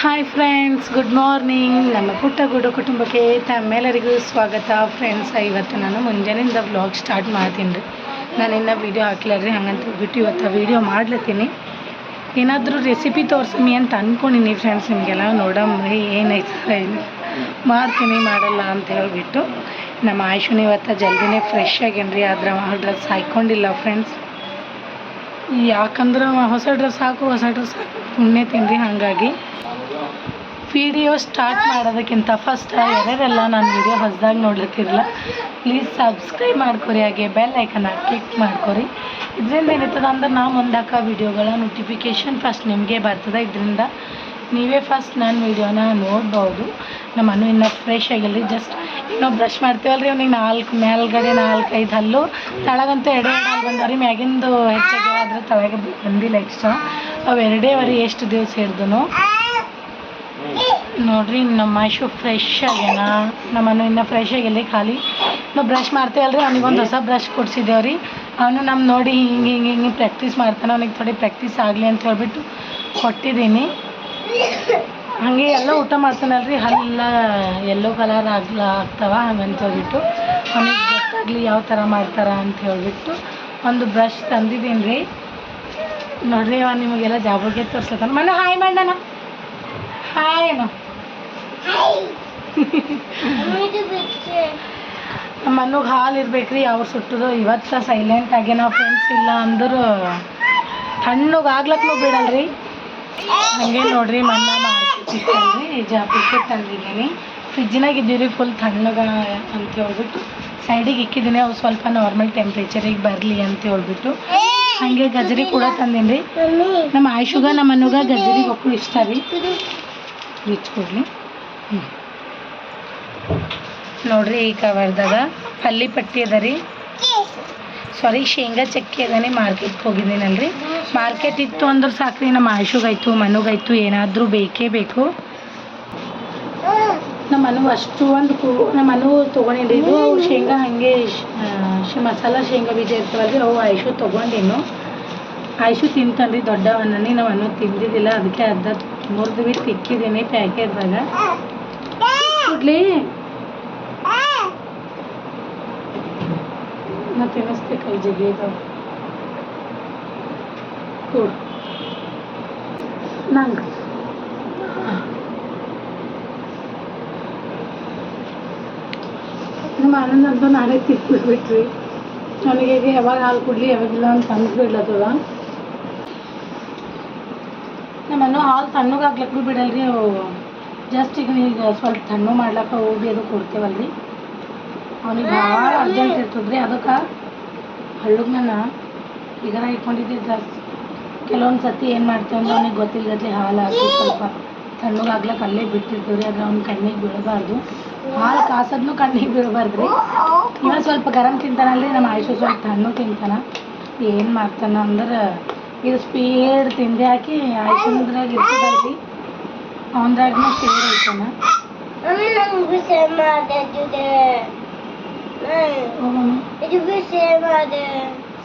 Hi friends, good morning. ನಮ್ಮ ಪುಟ್ಟ ಗುಡು ಕುಟುಂಬಕ್ಕೆ ತಮ್ಮೆಲ್ಲರಿಗೂ ಸ್ವಾಗತ. ಫ್ರೆಂಡ್ಸ್, ಇವತ್ತು ನಾನು ಮುಂಜಾನೆಯಿಂದ ವ್ಲಾಗ್ ಸ್ಟಾರ್ಟ್ ಮಾಡ್ತೀನಿ ರೀ. ನಾನು ಇನ್ನೂ ವೀಡಿಯೋ ಹಾಕ್ಲಾರ ರೀ, ಹಂಗಂತ ಹೋಗ್ಬಿಟ್ಟು ಇವತ್ತು ವೀಡಿಯೋ ಮಾಡ್ಲತ್ತೀನಿ. ಏನಾದರೂ ರೆಸಿಪಿ ತೋರಿಸ್ತೀನಿ ಅಂತ ಅಂದ್ಕೊಂಡಿನಿ ಫ್ರೆಂಡ್ಸ್. ನಿಮಗೆಲ್ಲ ನೋಡಮ್ರಿ ಏನೈತೆ ಮಾಡ್ತೀನಿ ಮಾಡಲ್ಲ ಅಂತ ಹೇಳ್ಬಿಟ್ಟು. ನಮ್ಮ ಆಯುಷನ ಇವತ್ತು ಜಲ್ದಿನೇ ಫ್ರೆಶ್ ಆಗೇನ್ರಿ. ಆದ್ರೆ ಡ್ರೆಸ್ ಹಾಕ್ಕೊಂಡಿಲ್ಲ ಫ್ರೆಂಡ್ಸ್. ಯಾಕಂದ್ರೆ ಹೊಸ ಡ್ರೆಸ್ ಹಾಕು ಉಣ್ಣೆತೀನಿ. ಹಾಗಾಗಿ ವಿಡಿಯೋ ಸ್ಟಾರ್ಟ್ ಮಾಡೋದಕ್ಕಿಂತ ಫಸ್ಟ್ ಯಾರ್ಯಾರೆಲ್ಲ ನಾನು ವಿಡಿಯೋ ಹೊಸದಾಗಿ ನೋಡ್ಲತ್ತಿರಲ್ಲ, ಪ್ಲೀಸ್ ಸಬ್ಸ್ಕ್ರೈಬ್ ಮಾಡ್ಕೊರಿ, ಹಾಗೆ ಬೆಲ್ ಐಕನ್ನ ಕ್ಲಿಕ್ ಮಾಡ್ಕೊರಿ. ಇದರಿಂದ ಏನಿರ್ತದೆ ಅಂದ್ರೆ ನಾವು ಮುಂದಾಕ ವೀಡಿಯೋಗಳ ನೋಟಿಫಿಕೇಷನ್ ಫಸ್ಟ್ ನಿಮಗೆ ಬರ್ತದೆ. ಇದರಿಂದ ನೀವೇ ಫಸ್ಟ್ ನನ್ನ ವೀಡಿಯೋನ ನೋಡ್ಬೋದು. ನಮ್ಮ ಮನು ಇನ್ನೂ ಫ್ರೆಶ್ ಆಗಿಲ್ಲ ರೀ. ಜಸ್ಟ್ ಇನ್ನೂ ಬ್ರಷ್ ಮಾಡ್ತೀವಲ್ಲ ರೀ, ಅವ್ನಿಗೆ ಮೇಲ್ಗಡೆ 4-5 ಹಲ್ಲು, ತಳಗಂತೂ ಎರಡೇ ಹಲ್ಲು ಬಂದವ್ರಿ. ಮ್ಯಾಗಿಂದು ಹೆಚ್ಚಾಗಿ ಆದರೆ ತಳಗೆ ಬಂದಿಲ್ಲ ಎಕ್ಸ್ಟ್ರಾ. ಅವು ಎರಡೇವರೆ ಎಷ್ಟು ದಿವಸ ಹಿಡ್ದು ನೋಡ್ರಿ. ನಮ್ಮ ಆಯುಷು ಫ್ರೆಶ್ ಆಗ್ಯಾನ. ನಮ್ಮನ್ನು ಇನ್ನೂ ಫ್ರೆಶ್ ಆಗಿಲ್ಲ ರೀ. ಖಾಲಿ ನಾವು ಬ್ರಷ್ ಮಾಡ್ತೇವಲ್ಲ ರೀ, ಅವ್ನಿಗೊಂದು ಹೊಸ ಬ್ರಷ್ ಕೊಡ್ಸಿದ್ದೇವೆ ರೀ. ಅವನು ನಮ್ಮ ನೋಡಿ ಹಿಂಗೆ ಪ್ರಾಕ್ಟೀಸ್ ಮಾಡ್ತಾನೆ. ಅವ್ನಿಗೆ ಥೋಡೆ ಪ್ರಾಕ್ಟೀಸ್ ಆಗಲಿ ಅಂತ ಹೇಳ್ಬಿಟ್ಟು ಕೊಟ್ಟಿದ್ದೀನಿ. ಹಾಗೆ ಎಲ್ಲ ಊಟ ಮಾಡ್ತಾನಲ್ಲ ರೀ, ಹಲ್ಲ ಯೆಲ್ಲೋ ಕಲರ್ ಆಗ್ತಾವ. ಹಂಗಂತ ಹೇಳ್ಬಿಟ್ಟು ಅವನಿಗೆ ಗೊತ್ತಾಗಲಿ ಯಾವ ಥರ ಮಾಡ್ತಾರೆ ಅಂತ ಹೇಳ್ಬಿಟ್ಟು ಒಂದು ಬ್ರಷ್ ತಂದಿದ್ದೀನಿ ರೀ. ನೋಡ್ರಿ, ಅವ ನಿಮಗೆಲ್ಲ ಜಾಬಗೆ ತೋರಿಸ್ತಾನೆ. ಮನೆ ಹಾಯ್ ಮಾಡೋಣ, ಹಾಯ್ ಏನೋ ನಮ್ಮ ಮನೆಗೆ ಹಾಲು ಇರ್ಬೇಕ್ರಿ. ಅವ್ರು ಸುಟ್ಟದು ಇವತ್ತು ಸೈಲೆಂಟ್ ಆಗಿ ನಾವು ಫ್ರೆಂಡ್ಸ್. ಇಲ್ಲ ಅಂದ್ರೆ ತಣ್ಣಗೆ ಆಗ್ಲಕ್ಕೂ ಬಿಡಲ್ರಿ. ಹಾಗೆ ನೋಡ್ರಿ, ಮನ್ನ ಮಾಡ್ತಿತ್ತಲ್ರಿ, ಜಾಪಕ್ಕೆ ತಂದಿದ್ದೀನಿ. ಫ್ರಿಜ್ಜಿನಾಗ ಇದ್ದೀವಿ ಫುಲ್ ತಣ್ಣಗೆ ಅಂತ ಹೇಳ್ಬಿಟ್ಟು ಸೈಡಿಗೆ ಇಕ್ಕಿದ್ದೀನಿ. ಅವು ಸ್ವಲ್ಪ ನಾರ್ಮಲ್ ಟೆಂಪ್ರೇಚರಿಗೆ ಬರಲಿ ಅಂತ ಹೇಳ್ಬಿಟ್ಟು. ಹಾಗೆ ಗಜರಿ ಕೂಡ ತಂದೀನಿ ರೀ. ನಮ್ಮ ಆಯುಷುಗ ನಮ್ಮ ಮನುಗ ಗಜರಿ ಮಕ್ಕಳು ಇಷ್ಟ ರೀ. ರಿಚ್ ಕೊಡಲಿ. ನೋಡ್ರಿ, ಈ ಕವರ್ದಾಗ ಪಲ್ಲಿ ಪಟ್ಟಿ ಅದ ರೀ, ಸಾರಿ ಶೇಂಗಾ ಚಕ್ಕಿ ಅದಾನೆ. ಮಾರ್ಕೆಟ್ಗೆ ಹೋಗಿದ್ದೀನಲ್ರಿ. ಮಾರ್ಕೆಟ್ ಇತ್ತು ಅಂದ್ರೆ ಸಾಕ್ರಿ, ನಮ್ಮ ಆಯುಷುಗಾಯ್ತು ಮನುಗಾಯ್ತು ಏನಾದರೂ ಬೇಕೇ ಬೇಕು. ನಮ್ಮ ಮನು ಅಷ್ಟು ನಮ್ಮ ಮನು ತೊಗೊಂಡಿದ್ದು ಇದು ಶೇಂಗಾ. ಹಾಗೆ ಮಸಾಲ ಶೇಂಗಾ ಬೀಜ ಇರ್ತವಲ್ರಿ, ಅವು ಆಯುಷು ತೊಗೊಂಡಿನ್ನು. ಆಯುಷು ತಿಂತಾನ್ರಿ ದೊಡ್ಡವನ್ನನಿ. ನಮ್ಮ ಮನು ತಿಂದಿದ್ದಿಲ್ಲ, ಅದಕ್ಕೆ ಅರ್ಧ ಮುರಿದು ಬಿಟ್ಟು ಇಕ್ಕಿದ್ದೀನಿ ಪ್ಯಾಕೆಟ್ದಾಗ. ಕೊಡ್ಲಿ ನಾ ತಿನ್ನಿಸ್ತೆ, ಕೈ ಜಗಿ ಇದಾವೆ ಕೊಡು ನಂಗೆ. ನಮ್ಮ ಆನಂದಂತೂ ನಾಳೆ ತಿಕ್ಬಿಟ್ಬಿಟ್ರಿ. ನನಗೆ ಯಾವಾಗ ಹಾಲು ಕೊಡಲಿ ಯಾವಾಗಿಲ್ಲ ಅಂತ ಅಂದ್ಬಿಡ್ಲತ್ತದ. ನಮ್ಮನ್ನು ಹಾಲು ತಣ್ಣಗೆ ಹಾಕ್ಲಕ್ಕೂ ಬಿಡಲ್ರಿ. ಅವು ಜಸ್ಟ್ ಈಗ ಸ್ವಲ್ಪ ತಣ್ಣು ಮಾಡ್ಲಕ್ಕ ಹೋಗಿ ಅದು ಕೊಡ್ತೇವಲ್ರಿ. ಅವನಿಗೆ ಭಾಳ ಅರ್ಜೆಂಟ್ ಇರ್ತದ್ರಿ. ಅದಕ್ಕೆ ಹಳ್ಳಗೆ ನಾನು ಈಗ ಇಟ್ಕೊಂಡಿದ್ದೆ ಜಾಸ್ತಿ. ಕೆಲವೊಂದು ಸತಿ ಏನು ಮಾಡ್ತೇವೆ ಅಂದ್ರೆ ಅವನಿಗೆ ಗೊತ್ತಿಲ್ಲದ್ಲಿ ಹಾಲು ಹಾಕಿ ಸ್ವಲ್ಪ ತಣ್ಣಗೆ ಆಗ್ಲಕ್ಕೆ ಅಲ್ಲೇ ಬಿಟ್ಟಿರ್ತೀವಿ ರೀ. ಆದರೆ ಅವ್ನ ಕಣ್ಣಿಗೆ ಬೀಳಬಾರ್ದು. ಹಾಲು ಕಾಸದ್ನು ಕಣ್ಣಿಗೆ ಬೀಳಬಾರ್ದು ರೀ. ಇವಾಗ ಸ್ವಲ್ಪ ಗರಂ ತಿಂತಾನಲ್ರಿ. ನಮ್ಮ ಆಯುಷು ಸ್ವಲ್ಪ ತಣ್ಣು ತಿಂತಾನೆ. ಏನು ಮಾಡ್ತಾನೆ ಅಂದ್ರೆ ಇದು ಸ್ಪೀಡ್ ತಿಂದೆ ಹಾಕಿ ಆಯುಷಂದ್ರಾಗ ಇರ್ತದಲ್ರಿ, ಅವನದ್ರಾಗನೂ ಸೇರ್ ಐತಾನ.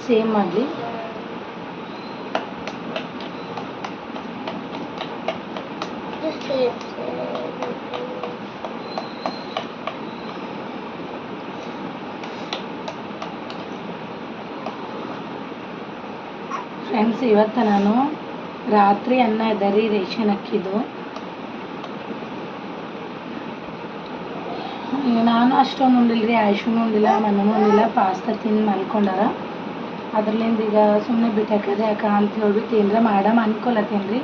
ಸೇಮ್ ಮಾಡಲಿ. ಫ್ರೆಂಡ್ಸ್, ಇವತ್ತು ನಾನು ರಾತ್ರಿ ಅನ್ನ ಇದರಿ ರೇಷನ್ ಅಕ್ಕಿದ್ದು. ನಾನು ಅಷ್ಟೊಂದು ಉಂಡಿಲ್ರಿ, ಆಯುಷನು ಉಂಡಿಲ್ಲ, ಮನೂ ಉಂಡಿಲ್ಲ. ಪಾಸ್ತಾ ತಿಂದು ಮಲ್ಕೊಂಡಾರ. ಅದ್ರಲ್ಲಿಂದ ಈಗ ಸುಮ್ಮನೆ ಬಿಟ್ಟಾಕದೆ ಯಾಕ ಅಂತ ಹೇಳ್ಬಿಟ್ಟು ಏನರ ಮಾಡಮ್ ಅನ್ಕೊಲತ್ತೀನಿ ರೀ.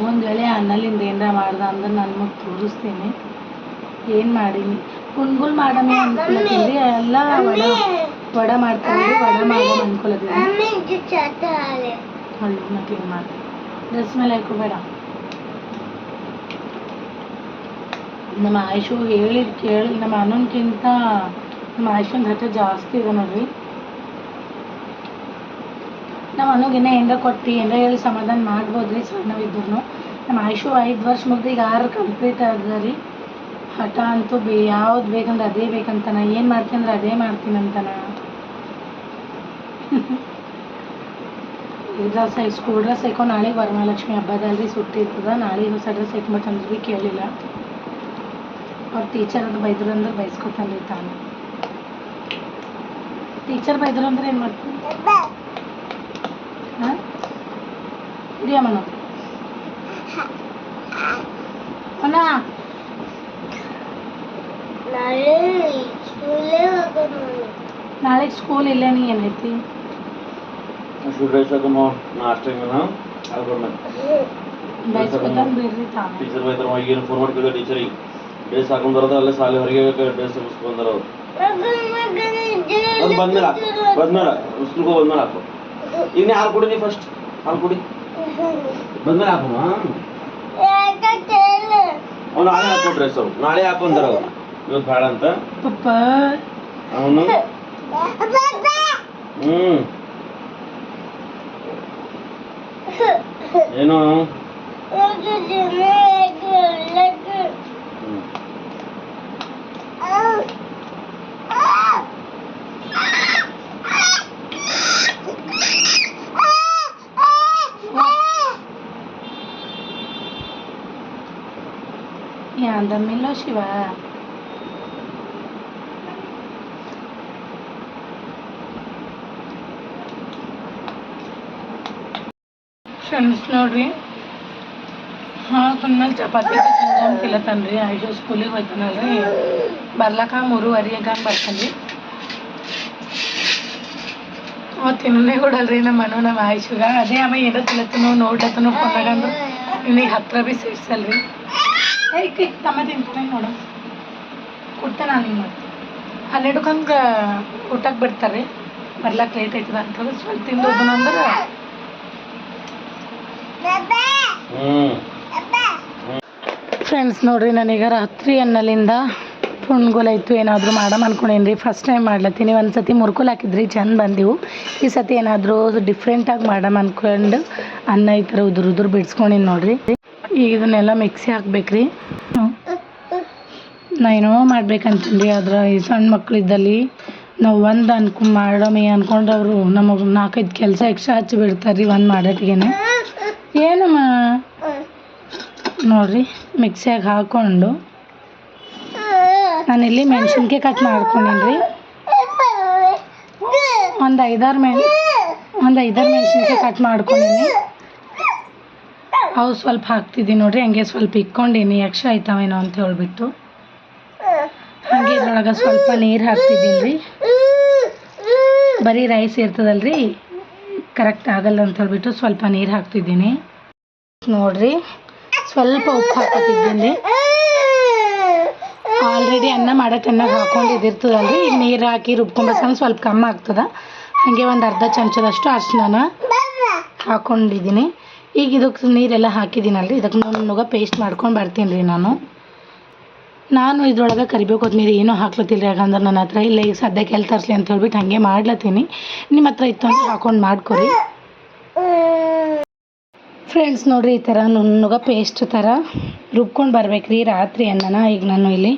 ಒಂದು ವೇಳೆ ಅನ್ನಲಿಂದ ಏನರ ಮಾಡ್ದೆ ಅಂದ್ರೆ ನಾನು ಮತ್ತೆ ತೋರಿಸ್ತೀನಿ ಏನು ಮಾಡೀನಿ. ಗುಂಡ್ಗುಲ್ ಮಾಡಮೇ ಅನ್ಕೊಲತ್ತೀನಿ ರೀ. ಎಲ್ಲ ವಡ ಮಾಡ್ತೀನಿ ರೀ. ವಡ ಮಾಡಮ್ ಅನ್ಕೊಲತ್ತೀನಿ. ಹಳ್ಳು ಮತ್ತೆ ಏನು ಮಾಡ್ತೀನಿ. ಡ್ರೆಸ್ ಮೇಲೆ ಹಾಕೋಬೇಡ. ನಮ್ಮ ಆಯುಷು ಹೇಳಿದ್ ಕೇಳಿ ನಮ್ಮ ಅನ್ನೋನ್ಕಿಂತ ನಮ್ಮ ಆಯುಷನ್ ಹಠ ಜಾಸ್ತಿ ಇದೆ ನೋಡ್ರಿ. ನಮ್ಮ ಅನ್ನೋಗಿನ್ನ ಏನರ ಕೊಟ್ಟು ಏನರ ಹೇಳಿ ಸಮಾಧಾನ ಮಾಡ್ಬೋದ್ರಿ ಸಣ್ಣವಿದ್ರು. ನಮ್ಮ ಆಯುಷು 5 ವರ್ಷ ಮುಗ್ದು ಈಗ 6 ಕಂಪ್ಲೀಟ್ ಆದ ರೀ. ಹಠ ಅಂತೂ ಯಾವ್ದು ಬೇಕಂದ್ರೆ ಅದೇ ಬೇಕಂತಾನ. ಏನು ಮಾಡ್ತೀನಿ ಅಂದ್ರೆ ಅದೇ ಮಾಡ್ತೀನಿ ಅಂತಾನ. ಡ್ರೆಸ್ ಸ್ಕೂಲ್ ಡ್ರೆಸ್ ಹಾಕೊಂಡು ನಾಳೆಗೆ ವರಮಹಾಲಕ್ಷ್ಮಿ ಹಬ್ಬದಲ್ರಿ ಸುಟ್ಟಿ ಇರ್ತದ. ನಾಳೆ ಹೊಸ ಡ್ರೆಸ್ ಹಾಕ್ಬೇಕಂದ್ರೆ ಭೀ ಕೇಳಿಲ್ಲ. ಅವ್ರು ಟೀಚರ್ ಅದು ಬೈದ್ರು ಅಂದ್ರೆ ಬೈಸ್ಕೊತಾನೆ ರೀ ತಾನು. ಟೀಚರ್ ಬೈದ್ರು ಅಂದ್ರೆ ಏನು ಮಾಡ್ತೀನಿ? ಹಾಂ ಹಿಡಿಯಮ್ಮನ ಅಣ್ಣ ನಾಳೆಗೆ ಸ್ಕೂಲ್ ಇಲ್ಲ. ನೀ ಏನೈತಿ ಬೈಸ್ಕೊತಾನೆ ಬಿಡ್ರಿ ತಾನು. ಟೀಚರ್ ಬೈತಾರೆ ಈಗ ಫೋನ್ ಮಾಡ್ತಿದ್ದೆ ಟೀಚರಿಗೆ ಡ್ರೆಸ್ ಹಾಕೊಂಡು ಬರೋದು ಅಲ್ಲೇ ಶಾಲೆ ಹೊರಗೆ ಡ್ರೆಸ್ ಮುಗಿಸ್ಕೊಂಡ್ಬಂದಾರ ಅವ್ರು. ಅದು ಬಂದ್ಮೇಲೆ ಹಾಕು, ಬಂದ್ಮೇಲೆ ಸ್ಕೂಲ್ಗೆ ಬಂದ್ಮೇಲೆ ಹಾಕು. ಈಗ ನೀ ಹಾಲು ಕುಡಿ, ನೀ ಫಸ್ಟ್ ಹಾಲು ಕುಡಿ, ಬಂದ್ಮೇಲೆ ಹಾಕಮ್ಮ. ಅವ್ನು ನಾಳೆ ಹಾಕೋ ಡ್ರೆಸ್ ಅವ್ರು ನಾಳೆ ಹಾಕೊಂತಾರ ಅವ್ರು, ಇವತ್ತು ಬೇಡ ಅಂತ ಅವನು. ಏನು ಯಾಂದಮ್ಮಿಲ್ಲ ಶಿವ. ಫ್ರೆಂಡ್ಸ್ ನೋಡ್ರಿ, ಹಾಂ ಸುಮ್ಮನೆ ಚಪಾತಿ ಸಂಜಾಮ್ ತಿಲ್ಲತ್ತನ್ರಿ. ಆಯುಷು ಸ್ಕೂಲಿಗೆ ಹೋಯ್ತಾನಲ್ರಿ, ಬರ್ಲಕ್ಕ 3:30 ಹಂಗೆ ಬರ್ತಾನೆ. ಅವ ತಿನ್ನಲೇ ಕೊಡಲ್ರಿ ನಮ್ಮ ಮನು ನಮ್ಮ ಆಯುಷುಗ. ಅದೇ ಅವ ಏನೋ ತಿಲ್ಲತ್ತನೋ ನೋಡ್ಲತ್ತನೋ ಫೋನಾಗ ಅಂದ್ರೆ ಇವನಿಗೆ ಹತ್ರ ಭೀ ಸೇರ್ಸಲ್ರಿ. ಏಕೆ ತಮ್ಮ ತಿಂತಾನೆ ನೋಡ ಕೊಡ್ತೇನೆ. ನಾನು ಹಿಂಗೆ ಮಾಡ್ತೀನಿ. 12 ಹಂಗೆ ಊಟಕ್ಕೆ ಬಿಡ್ತಾರೆ, ಬರ್ಲಕ್ಕೆ ಲೇಟ್ ಆಯ್ತದ ಅಂತ ಸ್ವಲ್ಪ ತಿಂದು ಹೋದನಂದ್ರೆ. ಫ್ರೆಂಡ್ಸ್ ನೋಡ್ರಿ, ನನಗೆ ರಾತ್ರಿ ಅನ್ನಲಿಂದ ಪುಣ್ಗುಲಾಯ್ತು. ಏನಾದರೂ ಮಾಡಮ್ ಅನ್ಕೊಂಡೇನ್ರಿ. ಫಸ್ಟ್ ಟೈಮ್ ಮಾಡ್ಲತ್ತೀನಿ. ಒಂದು ಸತಿ ಮುರ್ಕುಲ್ ಹಾಕಿದ್ರಿ, ಚಂದ ಬಂದಿವು. ಈ ಸತಿ ಏನಾದರೂ ಡಿಫ್ರೆಂಟಾಗಿ ಮಾಡಮ್ ಅಂದ್ಕೊಂಡು ಅನ್ನ ಈ ಥರ ಉದುರು ಬಿಡ್ಸ್ಕೊಂಡಿನಿ ನೋಡ್ರಿ. ಈಗ ಇದನ್ನೆಲ್ಲ ಮಿಕ್ಸಿ ಹಾಕ್ಬೇಕ್ರಿ. ನಾ ಏನೋ ಮಾಡ್ಬೇಕಂತಂದು ಆದ್ರೆ ಈ ಸಣ್ಣ ಮಕ್ಕಳಿದ್ದಲ್ಲಿ ನಾವು ಒಂದು ಮಾಡಮಿ ಅಂದ್ಕೊಂಡ್ರೆ ಅವರು ನಮಗೆ 4-5 ಕೆಲಸ ಎಕ್ಸ್ಟ್ರಾ ಹಚ್ಚಿ ಬಿಡ್ತಾರೆ ರೀ ಒಂದು ಮಾಡೋಟಿಗೆ. ಏನಮ್ಮ ನೋಡ್ರಿ, ಮಿಕ್ಸಿಯಾಗ ಹಾಕ್ಕೊಂಡು ನಾನಿಲ್ಲಿ ಮೆಣಸಿನ್ಕಾಯಿ ಕಟ್ ಮಾಡ್ಕೊಂಡೀನಿ. ಒಂದು 5-6 ಮೆಣಸಿನ್ಕಾಯಿ ಕಟ್ ಮಾಡ್ಕೊಂಡೀನಿ. ಅವು ಸ್ವಲ್ಪ ಹಾಕ್ತಿದ್ದೀನಿ ನೋಡ್ರಿ. ಹಂಗೆ ಸ್ವಲ್ಪ ಇಕ್ಕೊಂಡೀನಿ, ಎಕ್ಸ್ಟ್ರಾ ಆಯ್ತಾವೇನೋ ಅಂತ ಹೇಳ್ಬಿಟ್ಟು. ಹಾಗೆ ಇದ್ರೊಳಗೆ ಸ್ವಲ್ಪ ನೀರು ಹಾಕ್ತಿದ್ದೀನಿ ರೀ. ಬರೀ ರೈಸ್ ಇರ್ತದಲ್ರಿ, ಕರೆಕ್ಟ್ ಆಗಲ್ಲ ಅಂತ ಹೇಳ್ಬಿಟ್ಟು ಸ್ವಲ್ಪ ನೀರು ಹಾಕ್ತಿದ್ದೀನಿ ನೋಡ್ರಿ. ಸ್ವಲ್ಪ ಉಪ್ಪು ಹಾಕತ್ತಿದ್ದೀನಿ. ಆಲ್ರೆಡಿ ಅನ್ನ ಮಾಡೋ ಚೆನ್ನಾಗಿ ಹಾಕೊಂಡಿದ್ದಿರ್ತದಲ್ರಿ. ಈಗ ನೀರು ಹಾಕಿ ರುಬ್ಕೊಂಡ್ರೆ ಸ್ವಲ್ಪ ಕಮ್ಮಿ ಆಗ್ತದೆ. ಹಾಗೆ ಒಂದು ಅರ್ಧ ಚಮಚದಷ್ಟು ಅರಿಶಿನ ಹಾಕ್ಕೊಂಡಿದ್ದೀನಿ. ಈಗ ಇದಕ್ಕೆ ನೀರೆಲ್ಲ ಹಾಕಿದ್ದೀನಲ್ರಿ, ಇದಕ್ಕೆ ನುಣ್ಣಗೆ ಪೇಸ್ಟ್ ಮಾಡ್ಕೊಂಡು ಬರ್ತೀನಿ ರೀ ನಾನು ಇದ್ರೊಳಗೆ ಕರಿಬೇವು ಕೊತ್ತಂಬರಿ ಏನೂ ಹಾಕ್ಲತ್ತಿಲ್ಲ. ಯಾಕಂದ್ರೆ ನನ್ನ ಹತ್ರ ಇಲ್ಲ, ಈಗ ಸದ್ಯಕ್ಕೆ ಎಲ್ಲಿ ತರಿಸ್ಲಿ ಅಂತ ಹೇಳ್ಬಿಟ್ಟು ಹಾಗೆ ಮಾಡ್ಲತ್ತೀನಿ. ನಿಮ್ಮ ಹತ್ರ ಇತ್ತು ಅಂದ್ರೆ ಹಾಕೊಂಡು ಮಾಡ್ಕೊರಿ ಫ್ರೆಂಡ್ಸ್. ನೋಡಿರಿ, ಈ ಥರ ನುಣ್ಣಗೆ ಪೇಸ್ಟ್ ಥರ ರುಬ್ಕೊಂಡು ಬರ್ಬೇಕ್ರಿ ರಾತ್ರಿ ಅನ್ನನ. ಈಗ ನಾನು ಇಲ್ಲಿ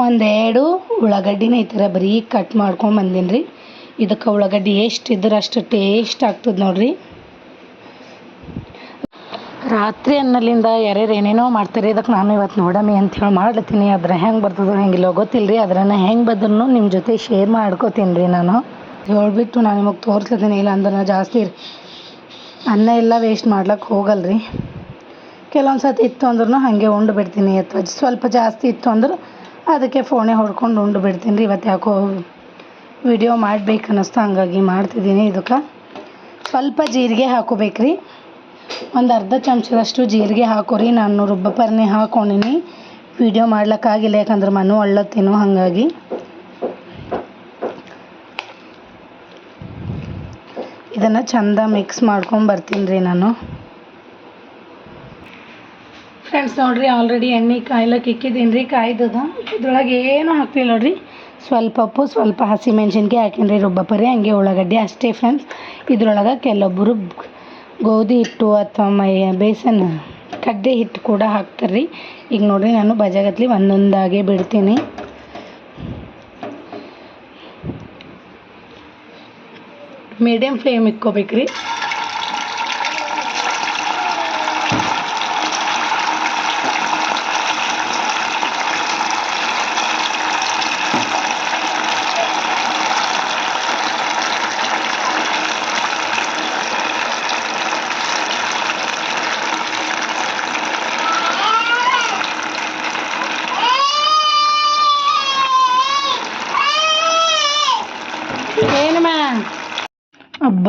1-2 ಉಳ್ಳಾಗಡ್ಡಿನ ಈ ಥರ ಬರೀ ಕಟ್ ಮಾಡ್ಕೊಂಡು ಬಂದೀನಿ ರೀ. ಇದಕ್ಕೆ ಉಳ್ಳಾಗಡ್ಡಿ ಎಷ್ಟು ಇದ್ರೆ ಅಷ್ಟು ಟೇಸ್ಟ್ ಆಗ್ತದೆ ನೋಡಿರಿ. ರಾತ್ರಿ ಅನ್ನಲಿಂದ ಯಾರ್ಯಾರು ಏನೇನೋ ಮಾಡ್ತಾರೆ. ಇದಕ್ಕೆ ನಾನು ಇವತ್ತು ನೋಡಮಿ ಅಂಥೇಳಿ ಮಾಡ್ಲತ್ತೀನಿ. ಅದ್ರ ಹೆಂಗೆ ಬರ್ತದೋ ಹೆಂಗಿಲ್ಲ ಗೊತ್ತಿಲ್ಲ ರೀ. ಅದ್ರನ್ನ ಹೆಂಗೆ ಬದ್ರೂ ನಿಮ್ಮ ಜೊತೆ ಶೇರ್ ಮಾಡ್ಕೋತೀನಿ ರೀ. ನಾನು ಹೇಳ್ಬಿಟ್ಟು ನಾನು ನಿಮಗೆ ತೋರಿಸ್ಲತ್ತೀನಿ. ಇಲ್ಲ ಅಂದ್ರೆ ಜಾಸ್ತಿ ಅನ್ನ ಎಲ್ಲ ವೇಸ್ಟ್ ಮಾಡ್ಲಿಕ್ಕೆ ಹೋಗಲ್ರಿ. ಕೆಲವೊಂದು ಸತಿ ಇತ್ತು ಅಂದ್ರೂ ಹಾಗೆ ಉಂಡು ಬಿಡ್ತೀನಿ. ಅಥವಾ ಸ್ವಲ್ಪ ಜಾಸ್ತಿ ಇತ್ತು ಅಂದ್ರೆ ಅದಕ್ಕೆ ಫೋನೇ ಹೊಡ್ಕೊಂಡು ಉಂಡು ಬಿಡ್ತೀನಿ ರೀ. ಇವತ್ತು ಯಾಕೋ ವಿಡಿಯೋ ಮಾಡ್ಬೇಕು ಅನ್ನಿಸ್ತು, ಹಂಗಾಗಿ ಮಾಡ್ತಿದ್ದೀನಿ. ಇದಕ್ಕೆ ಸ್ವಲ್ಪ ಜೀರಿಗೆ ಹಾಕೋಬೇಕ್ರಿ. ಒಂದು ಅರ್ಧ ಚಮಚದಷ್ಟು ಜೀರಿಗೆ ಹಾಕೋರಿ. ನಾನು ರುಬ್ಬಪರ್ನೆ ಹಾಕ್ಕೊಂಡಿನಿ, ವಿಡಿಯೋ ಮಾಡ್ಲಿಕ್ಕಾಗಿಲ್ಲ ಯಾಕಂದ್ರೆ ಮನು ಅಳ್ಳತ್ತೇನೋ. ಹಾಗಾಗಿ ಇದನ್ನು ಚಂದ ಮಿಕ್ಸ್ ಮಾಡ್ಕೊಂಡು ಬರ್ತೀನಿ ರೀ ನಾನು. ಫ್ರೆಂಡ್ಸ್ ನೋಡಿರಿ, ಆಲ್ರೆಡಿ ಎಣ್ಣೆ ಕಾಯ್ಲಕ್ಕೆ ಇಕ್ಕಿದ್ದೀನಿ ರೀ. ಕಾಯ್ದದ ಇದ್ರೊಳಗೆ ಏನೂ ಹಾಕ್ತಿಲ್ಲ ನೋಡಿರಿ. ಸ್ವಲ್ಪ ಉಪ್ಪು, ಸ್ವಲ್ಪ ಹಸಿಮೆಣ್ಸಿನ್ಕಾಯಿ ಹಾಕೀನಿ ರೀ ರುಬ್ಬಪರಿ, ಹಂಗೆ ಉಳ್ಳಾಗಡ್ಡಿ ಅಷ್ಟೇ ಫ್ರೆಂಡ್ಸ್. ಇದ್ರೊಳಗೆ ಕೆಲವೊಬ್ಬರು ಗೋಧಿ ಹಿಟ್ಟು ಅಥವಾ ಬೇಸನ್ ಕಡ್ಲೆ ಹಿಟ್ಟು ಕೂಡ ಹಾಕ್ತಾರೆ ರೀ. ಈಗ ನೋಡಿರಿ, ನಾನು ಬಜಾಗತ್ಲಿ ಒಂದೊಂದಾಗೆ ಬಿಡ್ತೀನಿ. ಮೀಡಿಯಮ್ ಫ್ಲೇಮ್ ಇಕ್ಕೋಬೇಕ್ರಿ.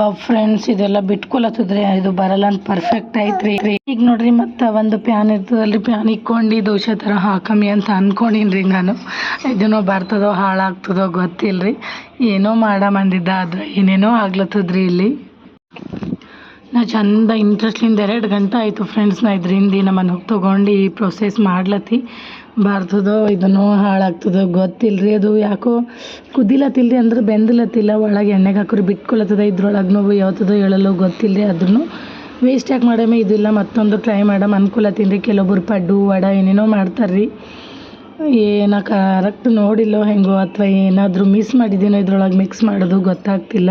ಅಬ್ಬಬ್ಬ ಫ್ರೆಂಡ್ಸ್ ಇದೆಲ್ಲ ಬಿಟ್ಕೊಳತ್ತದ್ರಿ ಇದು ಬರಲ್ಲ ಅಂತ ಪರ್ಫೆಕ್ಟ್ ಐತ್ರಿ ಈಗ ನೋಡ್ರಿ ಮತ್ತೆ ಒಂದು ಪ್ಯಾನ್ ಇರ್ತದಲ್ರಿ ಪ್ಯಾನ್ ಇಕ್ಕೊಂಡು ದೋಸೆ ಥರ ಹಾಕಮಿ ಅಂತ ಅನ್ಕೊಂಡಿನ್ರಿ ನಾನು ಇದನ್ನೋ ಬರ್ತದೋ ಹಾಳಾಗ್ತದೋ ಗೊತ್ತಿಲ್ರಿ ಏನೋ ಮಾಡಮಂದಿದ್ದ ಆದ್ರೆ ಏನೇನೋ ಆಗ್ಲತ್ತದ್ರಿ ಇಲ್ಲಿ ನಾ ಚಂದ ಇಂಟ್ರೆಸ್ಟ್ಲಿಂದ 2 ಗಂಟೆ ಆಯಿತು ಫ್ರೆಂಡ್ಸ್ ನಾ ಇದರಿಂದ ನಮ್ಮನ್ನು ಹೋಗಿ ತೊಗೊಂಡು ಈ ಪ್ರೊಸೆಸ್ ಮಾಡ್ಲತ್ತಿ ಬರ್ತದೋ ಇದನ್ನೋ ಹಾಳಾಗ್ತದೋ ಗೊತ್ತಿಲ್ಲರಿ ಅದು ಯಾಕೋ ಕುದಿಲತ್ತಿಲ್ರಿ ಅಂದ್ರೆ ಬೆಂದಿಲತ್ತಿಲ್ಲ ಒಳಗೆ ಎಣ್ಣೆಗೆ ಹಾಕೋರಿ ಬಿಟ್ಕೊಳತ್ತದ ಇದ್ರೊಳಗೆ ನೋವು ಯಾವ್ತದೋ ಹೇಳಲು ಗೊತ್ತಿಲ್ಲರಿ ಅದನ್ನು ವೇಸ್ಟ್ ಯಾಕೆ ಮಾಡಮೆ ಇದಿಲ್ಲ ಮತ್ತೊಂದು ಟ್ರೈ ಮಾಡಮ್ ಅನ್ಕೊಳತ್ತೀನಿ ರೀ ಕೆಲವೊಬ್ಬರು ಪಡ್ಡು ವಡ ಏನೇನೋ ಮಾಡ್ತಾರೆ ರೀ ಏನೋ ಕರೆಕ್ಟ್ ನೋಡಿಲ್ಲೋ ಹೆಂಗೋ ಅಥವಾ ಏನಾದರೂ ಮಿಸ್ ಮಾಡಿದ್ದೀನೋ ಇದ್ರೊಳಗೆ ಮಿಕ್ಸ್ ಮಾಡೋದು ಗೊತ್ತಾಗ್ತಿಲ್ಲ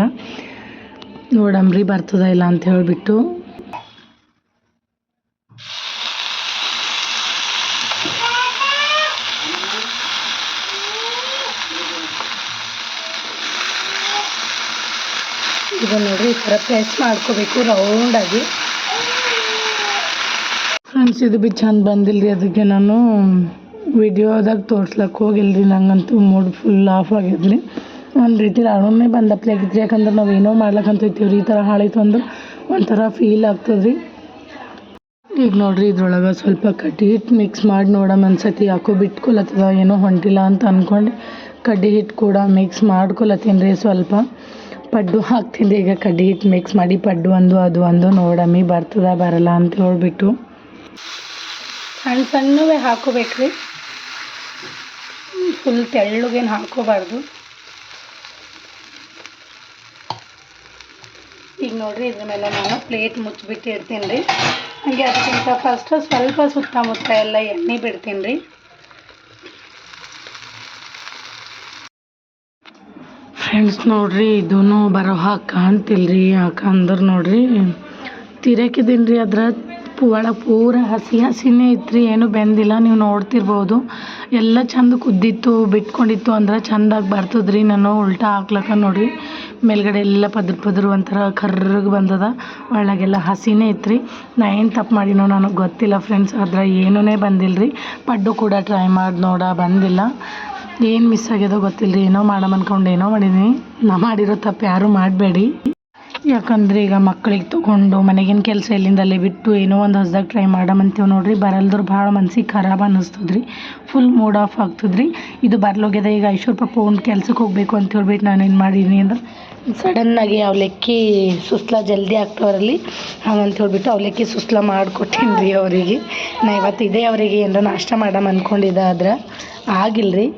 ನೋಡಮ್ರಿ ಬರ್ತದ ಇಲ್ಲ ಅಂತ ಹೇಳಿಬಿಟ್ಟು ಇದು ನೋಡ್ರಿ ಈ ಥರ ಪ್ರೆಸ್ ಮಾಡ್ಕೋಬೇಕು ರೌಂಡಾಗಿ ಫ್ರೆಂಡ್ಸ್ ಇದು ಬಿ ಚಂದ ಬಂದಿಲ್ಲ ರೀ ಅದಕ್ಕೆ ನಾನು ವಿಡಿಯೋದಾಗ ತೋರ್ಸ್ಲಕ್ಕೆ ಹೋಗಿಲ್ರಿ ನಂಗಂತೂ ಮೂಡ್ ಫುಲ್ ಆಫ್ ಆಗಿದ್ರಿ ಒಂದು ರೀತಿ ಅಳೋನೇ ಬಂದಪ್ಲಾಗಿದ್ರಿ ಯಾಕಂದ್ರೆ ನಾವು ಏನೋ ಮಾಡ್ಲಕ್ಕಂತ ಹೋಗ್ತೀವಿ ಈ ಥರ ಹಾಳಾಯ್ತು ಅಂದ್ರೆ ಒಂಥರ ಫೀಲ್ ಆಗ್ತದೆ ರೀ ಈಗ ನೋಡ್ರಿ ಇದ್ರೊಳಗೆ ಸ್ವಲ್ಪ ಕಡ್ಡಿ ಹಿಟ್ಟು ಮಿಕ್ಸ್ ಮಾಡಿ ನೋಡಮ್ ಅನ್ಸತಿ ಯಾಕೋ ಬಿಟ್ಕೊಳತ್ತದ ಏನೋ ಹೊಂಟಿಲ್ಲ ಅಂತ ಅಂದ್ಕೊಂಡು ಕಡ್ಡಿ ಹಿಟ್ಟು ಕೂಡ ಮಿಕ್ಸ್ ಮಾಡ್ಕೊಳತ್ತೀನಿ ರೀ ಸ್ವಲ್ಪ ಪಡ್ಡು ಹಾಕ್ತೀನಿ ಈಗ ಕಡ್ಡಿ ಹಿಟ್ಟು ಮಿಕ್ಸ್ ಮಾಡಿ ಪಡ್ಡು ಒಂದು ಅದು ಒಂದು ನೋಡಮ್ಮಿ ಬರ್ತದ ಬರಲ್ಲ ಅಂತ ಹೇಳ್ಬಿಟ್ಟು ಸಣ್ಣ ಸಣ್ಣವೇ ಹಾಕೋಬೇಕ್ರಿ ಫುಲ್ ತೆಳ್ಳಗೇನು ಹಾಕೋಬಾರ್ದು ಈಗ ನೋಡ್ರಿ ಇದ್ರ ಮೇಲೆ ನಾನು ಪ್ಲೇಟ್ ಮುಚ್ಚಿಬಿಟ್ಟು ಇಡ್ತೀನಿ ರೀ ಹಾಗೆ ಅದಕ್ಕಿಂತ ಫಸ್ಟ್ ಸ್ವಲ್ಪ ಸುತ್ತಮುತ್ತ ಎಲ್ಲ ಎಣ್ಣೆ ಬಿಡ್ತೀನಿ ರೀ ಫ್ರೆಂಡ್ಸ್ ನೋಡ್ರಿ ಇದೂ ಬರೋ ಕಾಣ್ತಿಲ್ರಿ ಯಾಕಂದ್ರೆ ನೋಡ್ರಿ ತಿರಕಿದ್ದೀನಿ ರೀ ಅದ್ರ ಒಳಗೆ ಪೂರ ಹಸಿನೇ ಇತ್ತು ಏನು ಬೆಂದಿಲ್ಲ ನೀವು ನೋಡ್ತಿರ್ಬೋದು ಎಲ್ಲ ಚಂದ ಕುದ್ದಿತ್ತು ಬಿಟ್ಕೊಂಡಿತ್ತು ಅಂದ್ರೆ ಚಂದಾಗಿ ಬರ್ತದ್ರಿ ನಾನು ಉಲ್ಟಾ ಹಾಕ್ಲಕ್ಕ ನೋಡ್ರಿ ಮೇಲ್ಗಡೆ ಎಲ್ಲ ಪದ್ರ ಒಂಥರ ಕರ್ರಗೆ ಬಂದದ ಒಳಗೆಲ್ಲ ಹಸಿನೇ ಇತ್ತು ರೀ ನಾ ಏನು ತಪ್ಪು ಮಾಡಿನೋ ನನಗೆ ಗೊತ್ತಿಲ್ಲ ಫ್ರೆಂಡ್ಸ್ ಆದ್ರೆ ಏನೂ ಬಂದಿಲ್ಲ ರೀ ಪಡ್ಡು ಕೂಡ ಟ್ರೈ ಮಾಡಿ ಬಂದಿಲ್ಲ ಏನು ಮಿಸ್ ಆಗ್ಯದೋ ಗೊತ್ತಿಲ್ಲ ರೀ ಏನೋ ಮಾಡಮ್ ಅನ್ಕೊಂಡು ಏನೋ ಮಾಡೀನಿ ನಾ ಮಾಡಿರೋ ತಪ್ಪು ಯಾರೂ ಮಾಡಬೇಡಿ ಯಾಕಂದ್ರೆ ಈಗ ಮಕ್ಕಳಿಗೆ ತೊಗೊಂಡು ಮನೆಗಿನ ಕೆಲಸ ಎಲ್ಲಿಂದಲ್ಲೇ ಬಿಟ್ಟು ಏನೋ ಒಂದು ಹೊಸ್ದಾಗಿ ಟ್ರೈ ಮಾಡಮಂತೀವಿ ನೋಡ್ರಿ ಬರಲ್ದ್ರು ಭಾಳ ಮನ್ಸಿಗೆ ಖರಾಬ್ ಅನ್ನಿಸ್ತದ್ರಿ ಫುಲ್ ಮೂಡ್ ಆಫ್ ಆಗ್ತದ್ರಿ ಇದು ಬರ್ಲೋಗ್ಯದ ಈಗ ಐಶ್ವರ್ಯ ಪಾಪ ಒಂದು ಕೆಲ್ಸಕ್ಕೆ ಹೋಗಬೇಕು ಅಂತ ಹೇಳ್ಬಿಟ್ಟು ನಾನು ಏನು ಮಾಡೀನಿ ಅಂದ್ರೆ ಸಡನ್ನಾಗಿ ಅವಲಕ್ಕಿ ಸುಸ್ಲ ಜಲ್ದಿ ಆಗ್ತವ್ರಲ್ಲಿ ಹಾಗಂತ ಹೇಳ್ಬಿಟ್ಟು ಅವಲಕ್ಕಿ ಸುಸ್ಲ ಮಾಡಿಕೊಟ್ಟೀನಿ ರೀ ಅವರಿಗೆ ನಾ ಇವತ್ತು ಇದೇ ಅವರಿಗೆ ಏನಾರ ನಾಷ್ಟ ಮಾಡಮ್ ಅಂದ್ಕೊಂಡಿದ್ದೆ ಆದ್ರೆ ಆಗಿಲ್ಲ ರೀ